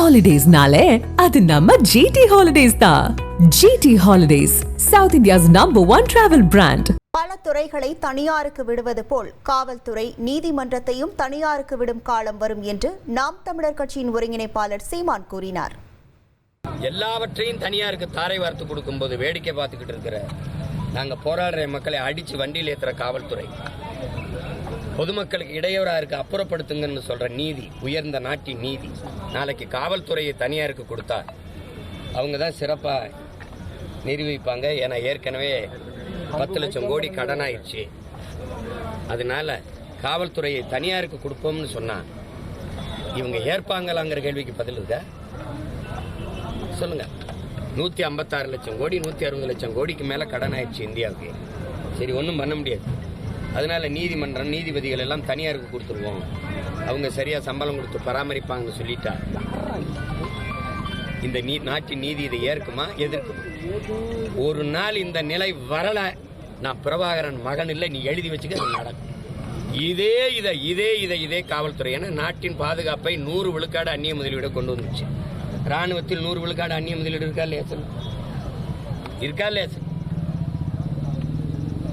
Holidays-nale, அது நம்ம GT Holidays தான். GT Holidays, South India's #1 travel brand. பல துறைகளை தனியாருக்கு விடுவது போல் காவல்துறை நீதிமன்றத்தையும் தனியாருக்கு விடும் காலம் வரும் என்று நாம் தமிழர் கட்சியின் ஒருங்கிணைப்பாளர் சீமான் கூறினார். எல்லாவற்றையும் தனியாருக்கு தாரை வார்த்து கொடுக்கும்போது வேடிக்கை பார்த்துக்கிட்டு இருக்கிற நாங்க போராடுற மக்களை அடிச்சு வண்டியில் ஏற்றுற காவல்துறை, பொதுமக்களுக்கு இடையூறா இருக்க அப்புறப்படுத்துங்கன்னு சொல்ற நீதி, உயர்ந்த நாட்டின் நீதி, நாளைக்கு காவல்துறையை தனியாருக்கு கொடுத்தா அவங்க தான் சிறப்பா நிரூபிப்பாங்க. ஏன்னா ஏற்கனவே 10 லட்சம் கோடி கடன் ஆயிடுச்சு. அதனால காவல்துறையை தனியாருக்கு கொடுப்போம்னு சொன்னா இவங்க ஏற்பாங்களாங்கிற கேள்விக்கு பதில் இருக்க சொல்லுங்க. 156 லட்சம் கோடி 160 லட்சம் கோடிக்கு மேல கடன் ஆயிடுச்சு இந்தியாவுக்கு. சரி, ஒன்றும் பண்ண முடியாது. அதனால நீதிமன்றம் நீதிபதிகள் எல்லாம் தனியாருக்கு கொடுத்துருவோம், அவங்க சரியா சம்பளம் கொடுத்து பராமரிப்பாங்கன்னு சொல்லிட்டா இந்த நாட்டின் நீதி இதை ஏற்குமா எதிர்க்குமா? ஒரு நாள் இந்த நிலை வரல, நான் பிரபாகரன் மகன் இல்லை, நீ எழுதி வச்சுக்க நடக்கும். இதே காவல்துறை ஏன்னா நாட்டின் பாதுகாப்பை 100 விழுக்காடு அந்நிய முதலீடு கொண்டு வந்துச்சு. ராணுவத்தில் 100 விழுக்காடு அந்நிய முதலீடு இருக்கா இல்லையா?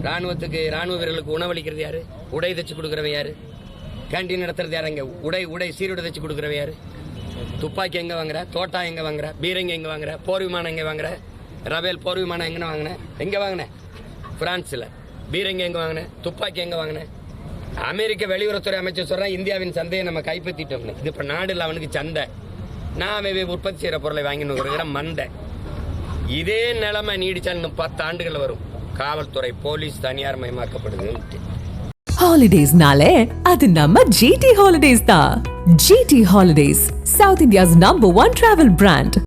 ராணுவத்துக்கு ராணுவ வீரர்களுக்கு உணவளிக்கிறது யாரு? உடை தைச்சு கொடுக்குறவன் யாரு? கேண்டீன் நடத்துறது யாரு? அங்கே உடை சீருடை தைச்சு கொடுக்குறவன் யாரு? துப்பாக்கி எங்கே வாங்குற? தோட்டா எங்கே வாங்குற? பீரங்கி எங்கே வாங்குற? போர் விமானம் எங்கே வாங்குற? ரபேல் போர் விமானம் எங்கே வாங்கினேன்? எங்கே வாங்கினேன்? பிரான்ஸில். பீரங்கி எங்கே வாங்கினேன்? துப்பாக்கி எங்கே வாங்கினேன்? அமெரிக்க வெளியுறவுத்துறை அமைச்சர் சொல்கிறேன் இந்தியாவின் சந்தையை நம்ம கைப்பற்றிட்டோம்னு. இது இப்போ நாடுல அவனுக்கு சந்தை, நான் உற்பத்தி செய்கிற பொருளை வாங்கின்னு வருகிற மந்தை. இதே நிலைமை நீடிச்சால் 10 ஆண்டுகள் வரும். காவல்துறை போலீஸ் தனியார் மயமாக்கப்படுது. Holidays-nale, அது நம்ம GT Holidays தான். GT Holidays, South India's #1 travel brand.